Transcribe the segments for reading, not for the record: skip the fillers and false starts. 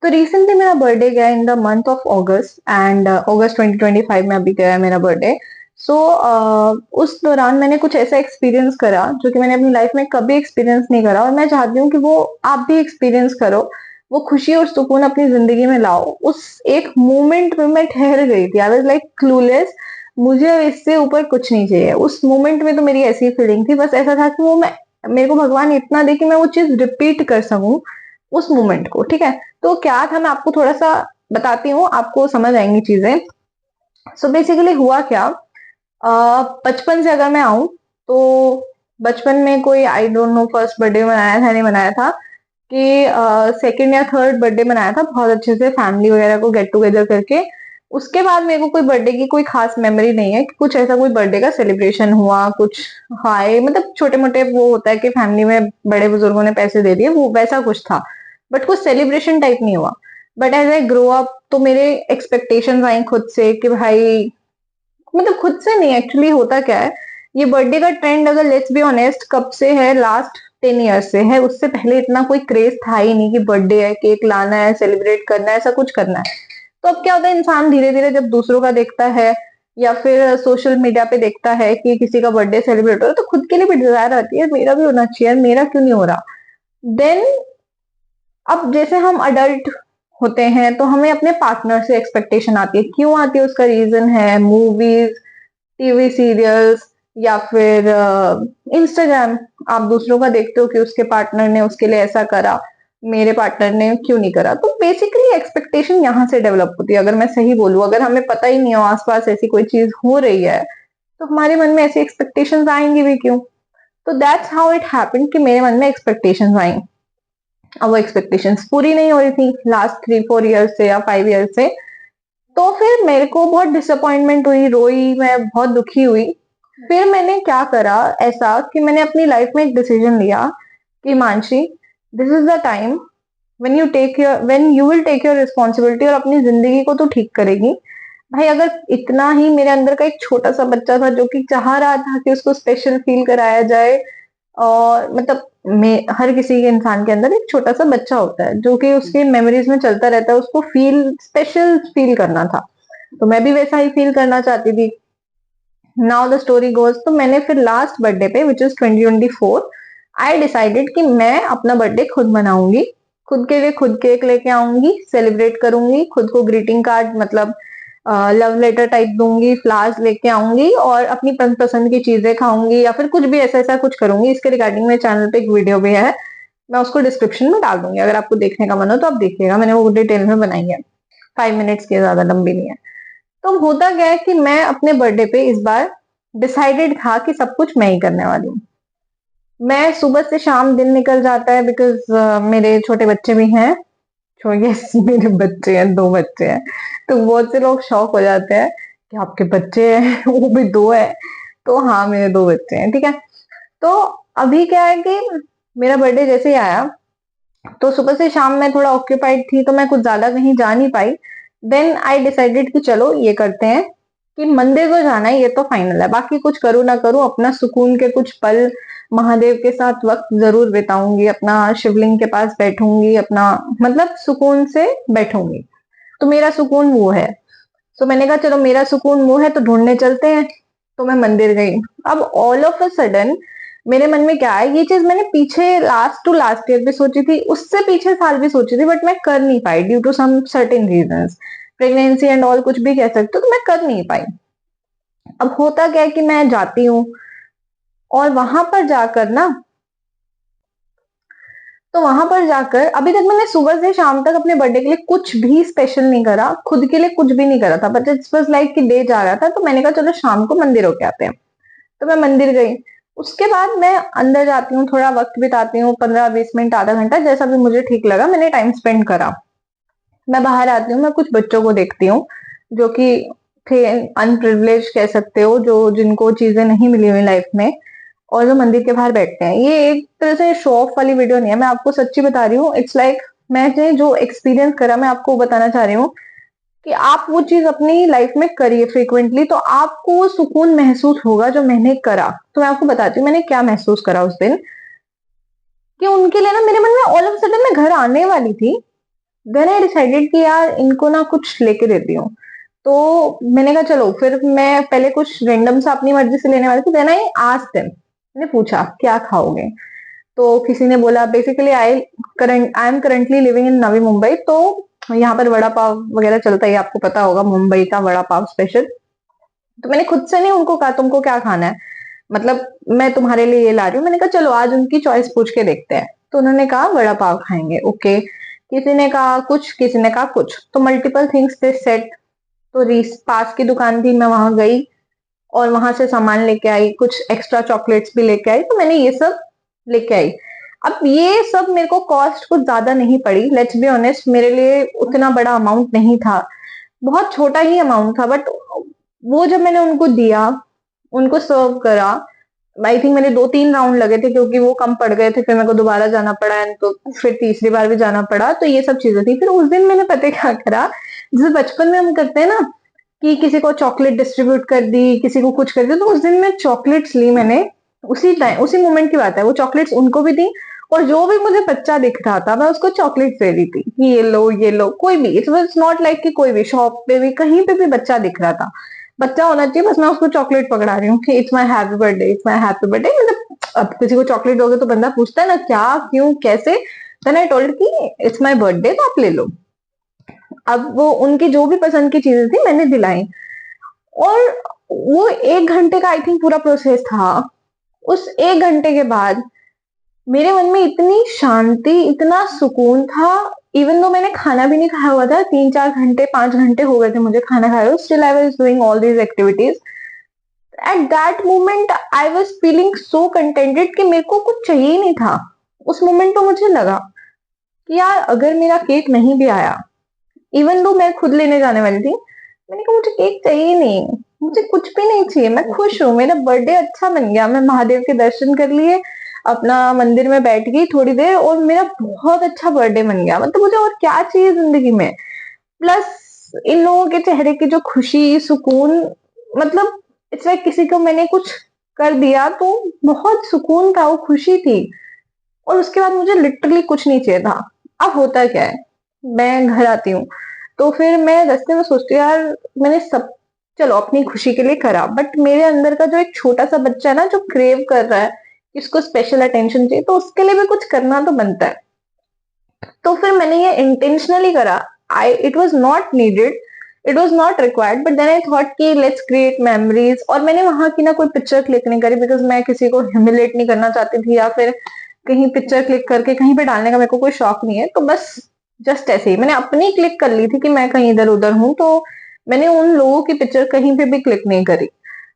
तो रिसेंटली मेरा बर्थडे गया in the month of August and August 2025 में अभी गया है मेरा बर्थडे। सो उस दौरान मैंने कुछ ऐसा एक्सपीरियंस करा जो कि मैंने अपनी लाइफ में कभी एक्सपीरियंस नहीं करा और मैं चाहती हूँ कि वो आप भी एक्सपीरियंस करो। वो खुशी और सुकून अपनी जिंदगी में लाओ। उस एक मोमेंट में मैं ठहर गई थी। I was like clueless. मुझे अब इससे ऊपर कुछ नहीं चाहिए। उस मोमेंट में तो मेरी ऐसी फीलिंग थी, बस ऐसा था कि वो मैं मेरे को भगवान इतना दे कि मैं वो चीज रिपीट कर सकूं उस मोमेंट को। ठीक है, तो क्या था मैं आपको थोड़ा सा बताती हूँ, आपको समझ आएंगी चीजें। सो बेसिकली हुआ क्या, बचपन से अगर मैं आऊं तो बचपन में कोई I don't know first birthday मनाया था नहीं मनाया था कि सेकंड या थर्ड बर्थडे मनाया था बहुत अच्छे से फैमिली वगैरह को गेट टुगेदर करके। उसके बाद मेरे को कोई बर्थडे की कोई खास मेमोरी नहीं है कि कुछ ऐसा कोई बर्थडे का सेलिब्रेशन हुआ कुछ। हाय मतलब छोटे मोटे वो होता है कि फैमिली में बड़े बुजुर्गों ने पैसे दे दिए, वो वैसा कुछ था, बट कुछ सेलिब्रेशन टाइप नहीं हुआ। But as I grow up तो मेरे एक्सपेक्टेशंस आई खुद से कि भाई, मतलब खुद से नहीं, एक्चुअली होता क्या है, ये बर्थडे का ट्रेंड अगर लेट्स बी ऑनेस्ट कब से है, लास्ट 10 ईयर से है। उससे पहले इतना कोई क्रेज था ही नहीं कि बर्थडे है केक लाना है सेलिब्रेट करना है ऐसा कुछ करना है। तो अब क्या होता है, इंसान धीरे धीरे जब दूसरों का देखता है या फिर सोशल मीडिया पे देखता है कि किसी का बर्थडे सेलिब्रेट हो रहा है, तो खुद के लिए भी डिजायर आती है मेरा भी होना चाहिए, मेरा क्यों नहीं हो रहा। देन अब जैसे हम अडल्ट होते हैं तो हमें अपने पार्टनर से एक्सपेक्टेशन आती है। क्यों आती है, उसका रीजन है मूवीज, टीवी सीरियल्स या फिर इंस्टाग्राम। आप दूसरों का देखते हो कि उसके पार्टनर ने उसके लिए ऐसा करा, मेरे पार्टनर ने क्यों नहीं करा। तो बेसिकली एक्सपेक्टेशन यहाँ से डेवलप होती है। अगर मैं सही बोलूं, अगर हमें पता ही नहीं हो आसपास ऐसी कोई चीज हो रही है तो हमारे मन में ऐसी एक्सपेक्टेशंस आएंगी भी क्यों। तो दैट्स हाउ इट हैपेंड कि मेरे मन में एक्सपेक्टेशंस आई। अब वो एक्सपेक्टेशंस पूरी नहीं हो रही थी लास्ट 3-4 ईयर से या 5 ईयर से। तो फिर मेरे को बहुत डिसअपॉइंटमेंट हुई, रोई, मैं बहुत दुखी हुई। फिर मैंने क्या करा ऐसा कि मैंने अपनी लाइफ में एक डिसीजन लिया कि Mansi, this is the time when you will take your responsibility और अपनी जिंदगी को तो ठीक करेगी। भाई अगर इतना ही मेरे अंदर का एक छोटा सा बच्चा था जो कि चाह रहा था कि उसको स्पेशल फील कराया जाए, और मतलब में हर किसी के इंसान के अंदर एक छोटा सा बच्चा होता है जो कि उसकी मेमोरीज में चलता रहता है, उसको फील स्पेशल फील करना था। तो मैं भी वैसा ही फील करना चाहती थी। नाउ द स्टोरी गोज, तो मैंने फिर लास्ट बर्थडे पे विच इज 2024 आई डिसाइडेड कि मैं अपना बर्थडे खुद मनाऊंगी। खुद के लिए खुद केक लेके आऊंगी, सेलिब्रेट करूंगी, खुद को ग्रीटिंग कार्ड मतलब लव लेटर टाइप दूंगी, फ्लावर्स लेके आऊंगी और अपनी पसंद की चीजें खाऊंगी या फिर कुछ भी ऐसा ऐसा कुछ करूंगी। इसके रिगार्डिंग मेरे चैनल पे एक वीडियो भी है, मैं उसको डिस्क्रिप्शन में डाल दूंगी, अगर आपको देखने का मन हो तो आप देखिएगा। मैंने वो डिटेल में बनाई है, 5 मिनट्स की, ज्यादा लंबी नहीं है। तो होता क्या है कि मैं अपने बर्थडे पे इस बार डिसाइडेड था कि सब कुछ मैं ही करने वाली हूँ। मैं सुबह से शाम दिन निकल जाता है बिकॉज मेरे छोटे बच्चे भी हैं। यस मेरे बच्चे हैं, 2 बच्चे हैं। तो बहुत से लोग शॉक हो जाते हैं कि आपके बच्चे हैं वो भी 2 है। तो हाँ मेरे 2 बच्चे हैं, ठीक है। तो अभी क्या है कि मेरा बर्थडे जैसे ही आया तो सुबह से शाम मैं थोड़ा ऑक्यूपाइड थी तो मैं कुछ ज्यादा कहीं जा नहीं पाई। देन आई डिसाइडेड कि चलो ये करते हैं कि मंदिर तो जाना है, ये तो फाइनल है, बाकी कुछ करूँ ना करूँ अपना सुकून के कुछ पल महादेव के साथ वक्त जरूर बिताऊंगी, अपना शिवलिंग के पास बैठूंगी, अपना मतलब सुकून से बैठूंगी। तो मेरा सुकून वो है। तो मैंने कहा चलो मेरा सुकून वो है तो ढूंढने चलते हैं। तो मैं मंदिर गई। अब ऑल ऑफ अ सडन मेरे मन में क्या है, ये चीज मैंने पीछे लास्ट टू लास्ट ईयर भी सोची थी, उससे पीछे साल भी सोची थी, बट मैं कर नहीं पाई due to some certain reasons, pregnancy and all कुछ भी कह सकते हो, तो मैं कर नहीं पाई। अब होता क्या है कि मैं जाती हूँ और वहां पर जाकर ना, तो वहां पर जाकर अभी तक मैंने सुबह से शाम तक अपने बर्थडे के लिए कुछ भी स्पेशल नहीं करा, खुद के लिए कुछ भी नहीं करा था, बट इट्स वाज लाइक कि डे जा रहा था तो मैंने कहा चलो शाम को मंदिर होके आते हैं। तो मैं मंदिर गई। उसके बाद मैं अंदर जाती हूँ, थोड़ा वक्त बिताती हूँ, 15-20 मिनट आधा घंटा जैसा भी मुझे ठीक लगा मैंने टाइम स्पेंड करा। मैं बाहर आती हूँ, मैं कुछ बच्चों को देखती हूँ जो कि थे अनप्रिविलेज कह सकते हो, जो जिनको चीजें नहीं मिली हुई लाइफ में, और जो मंदिर के बाहर बैठते हैं। ये एक तरह से शो ऑफ वाली वीडियो नहीं है, मैं आपको सच्ची बता रही हूँ। इट्स लाइक मैंने जो एक्सपीरियंस करा मैं आपको बताना चाह रही हूँ कि आप वो चीज अपनी लाइफ में करिए फ्रीक्वेंटली तो आपको वो सुकून महसूस होगा जो मैंने करा। तो मैं आपको बताती हूँ मैंने क्या महसूस करा उस दिन, कि उनके लिए ना मेरे मन में ऑल ऑफ सडन मैं घर आने वाली थी देन आई डिसाइडेड कि यार इनको ना कुछ लेके देती हूँ। तो मैंने कहा चलो, फिर मैं पहले कुछ रैंडम सा अपनी मर्जी से लेने वाली थी। देन आई आस्क्ड देम, मैंने पूछा क्या खाओगे? तो किसी ने बोला, basically I am currently living in Navi Mumbai, तो यहाँ पर वड़ा पाव वगैरह चलता है, आपको पता होगा मुंबई का वड़ा पाव स्पेशल। तो मैंने खुद से नहीं उनको कहा तुमको क्या खाना है, मतलब मैं तुम्हारे लिए ये ला रही हूँ। मैंने कहा चलो आज उनकी चॉइस पूछ के देखते हैं। तो उन्होंने कहा वड़ा पाव खाएंगे, ओके। किसी ने कहा कुछ, किसी ने कहा कुछ, तो मल्टीपल थिंग्स दे सेट। तो रीस पास की दुकान थी, मैं वहां गई और वहां से सामान लेके आई, कुछ एक्स्ट्रा चॉकलेट्स भी लेके आई, तो मैंने ये सब लेके आई। अब ये सब मेरे को कॉस्ट कुछ ज्यादा नहीं पड़ी, लेट्स बी ऑनेस्ट, मेरे लिए उतना बड़ा अमाउंट नहीं था, बहुत छोटा ही अमाउंट था। बट वो जब मैंने उनको दिया, उनको सर्व करा, आई थिंक मेरे 2-3 राउंड लगे थे क्योंकि वो कम पड़ गए थे, फिर मेरे को दोबारा जाना पड़ा, एंड तो फिर तीसरी बार भी जाना पड़ा, तो ये सब चीजें थी। फिर उस दिन मैंने पता है क्या करा, जैसे बचपन में हम करते हैं ना कि किसी को चॉकलेट डिस्ट्रीब्यूट कर दी, किसी को कुछ कर दी, तो उस दिन मैं चॉकलेट्स ली मैंने। उसी टाइम, उसी मोमेंट की बात है, वो चॉकलेट्स उनको भी दी, और जो भी मुझे बच्चा दिख रहा था मैं उसको चॉकलेट दे रही थी कि ये लो ये लो। कोई भी, इट वाज नॉट लाइक कि कोई भी शॉप पे भी कहीं पे भी बच्चा दिख रहा था, बच्चा होना चाहिए बस, मैं उसको चॉकलेट पकड़ा रही हूँ कि it's my happy birthday, it's my happy birthday. मतलब अब किसी को चॉकलेट दोगे तो बंदा पूछता है ना क्या, क्यों, कैसे। देन आई टोल्ड कि इट्स माई बर्थडे, तो आप ले लो। अब वो उनकी जो भी पसंद की चीजें थी मैंने दिलाई, और वो 1 घंटे का आई थिंक पूरा प्रोसेस था। उस 1 घंटे के बाद मेरे मन में इतनी शांति, इतना सुकून था। इवन दो मैंने खाना भी नहीं खाया हुआ था, 3-4 घंटे 5 घंटे हो गए थे मुझे खाना खाए हुए, still I was doing all these activities. At that moment I was feeling so contented कि मेरे को कुछ चाहिए ही नहीं था। उस मोमेंट तो मुझे लगा कि यार अगर मेरा केक नहीं भी आया, इवन दो मैं खुद लेने जाने वाली थी, मैंने कहा मुझे केक चाहिए नहीं, मुझे कुछ भी नहीं चाहिए, मैं खुश हूँ, मेरा बर्थडे अच्छा बन गया, मैं महादेव के दर्शन कर लिए, अपना मंदिर में बैठ गई थोड़ी देर, और मेरा बहुत अच्छा बर्थडे बन गया। मतलब मुझे और क्या चाहिए जिंदगी में। प्लस इन लोगों के चेहरे की जो खुशी, सुकून, मतलब इट्स लाइक किसी को मैंने कुछ कर दिया तो बहुत सुकून था, वो खुशी थी। और उसके बाद मुझे लिटरली कुछ नहीं चाहिए था। अब होता क्या है, मैं घर आती हूँ तो फिर मैं रास्ते में सोचती हूँ यार मैंने सब, चलो अपनी खुशी के लिए करा, बट मेरे अंदर का जो एक छोटा सा बच्चा है ना जो क्रेव कर रहा है कि उसको स्पेशल अटेंशन चाहिए, तो उसके लिए भी कुछ करना तो बनता है। तो फिर मैंने ये इंटेंशनली करा। I it was not needed, it was not required, but then I thought कि लेट्स क्रिएट मेमोरीज। और मैंने वहां की ना कोई पिक्चर क्लिक नहीं करी, बिकॉज मैं किसी को ह्यूमिलेट नहीं करना चाहती थी, या फिर कहीं पिक्चर क्लिक करके कहीं पे डालने का मेरे को कोई शौक नहीं है। तो बस जस्ट ऐसे ही मैंने अपनी क्लिक कर ली थी कि मैं कहीं इधर उधर हूँ, तो मैंने उन लोगों की पिक्चर कहीं पे भी क्लिक नहीं करी,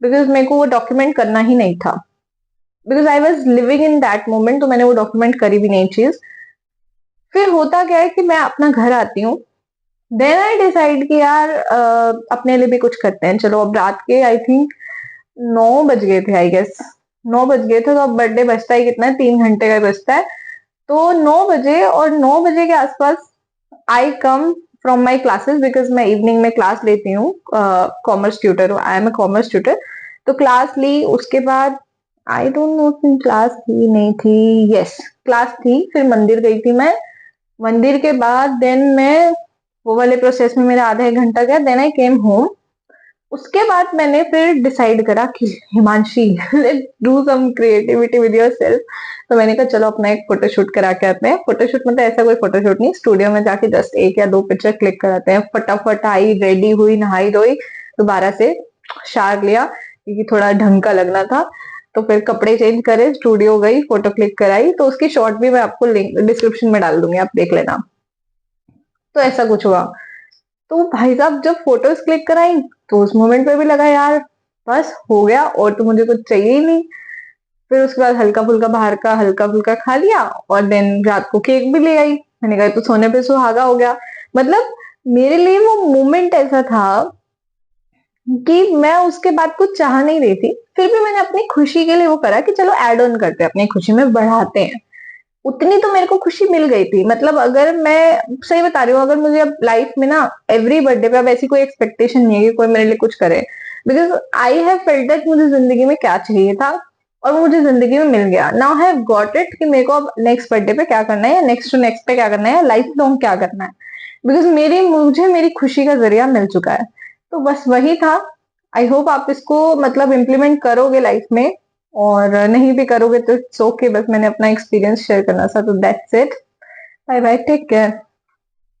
बिकॉज मेरे को वो डॉक्यूमेंट करना ही नहीं था, because I was living in that moment, तो मैंने वो डॉक्यूमेंट करी भी नहीं चीज। फिर होता क्या है कि मैं अपना घर आती हूँ, देन आई डिसाइड कि यार अपने लिए भी कुछ करते हैं। चलो अब रात के आई थिंक 9 बज गए थे, आई गेस 9 बज गए थे, तो अब बर्थडे बचता ही कितना है, 3 घंटे का ही बचता है। तो 9 बजे, और 9 बजे के आसपास I come from my classes, because मैं इवनिंग में क्लास लेती हूँ, कॉमर्स ट्यूटर हूँ, I am a commerce tutor. तो क्लास ली, उसके बाद आई डोंट नो क्लास थी नहीं थी, यस क्लास थी, फिर मंदिर गई थी मैं। मंदिर के बाद देन मैं, वो वाले प्रोसेस में मेरा आधा 1 घंटा गया, देन आई केम होम। उसके बाद मैंने फिर डिसाइड करा कि Himanshi let's do some creativity with yourself. तो मैंने कहा चलो अपना एक फोटोशूट करा के आते हैं। फोटोशूट मतलब ऐसा कोई फोटोशूट नहीं, स्टूडियो में जाके जस्ट 1 या 2 पिक्चर क्लिक कराते हैं। फटाफट आई, रेडी हुई, नहाई धोई, दोबारा से शार लिया क्योंकि थोड़ा ढंग का लगना था। तो फिर कपड़े चेंज करे, स्टूडियो गई, फोटो क्लिक कराई, तो उसकी शॉर्ट भी मैं आपको लिंक डिस्क्रिप्शन में डाल दूंगी, आप देख लेना। तो ऐसा कुछ हुआ। तो भाई साहब जब फोटोज क्लिक कराई, तो उस मोमेंट पे भी लगा यार बस हो गया, और तो मुझे कुछ चाहिए ही नहीं। फिर उसके बाद हल्का फुल्का बाहर का हल्का फुल्का खा लिया, और देन रात को केक भी ले आई। मैंने कहा तो सोने पे सुहागा हो गया। मतलब मेरे लिए वो मोमेंट ऐसा था कि मैं उसके बाद कुछ चाह नहीं रही थी, फिर भी मैंने अपनी खुशी के लिए वो करा कि चलो एड ऑन करते हैं, अपनी खुशी में बढ़ाते हैं। उतनी तो मेरे को खुशी मिल गई थी। मतलब अगर मैं सही बता रही हूँ, अगर मुझे अब लाइफ में ना एवरी बर्थडे पे अब ऐसी कोई एक्सपेक्टेशन नहीं है कि कोई मेरे लिए कुछ करे, because I have felt that मुझे जिंदगी में क्या चाहिए था, और वो मुझे जिंदगी में मिल गया। नाउ हैव गॉट इट कि मेरे को अब नेक्स्ट बर्थडे पे क्या करना है, या नेक्स्ट टू नेक्स्ट पे क्या करना है, या लाइफ लॉन्ग क्या करना है। बिकॉज़ मुझे मेरी खुशी का ज़रिया मिल चुका है। तो बस वही था। आई होप आप इसको मतलब इम्प्लीमेंट करोगे लाइफ में, और नहीं भी करोगे तो इट्स ओके, बस मैंने अपना एक्सपीरियंस शेयर करना था, तो that's it. Bye bye, take care.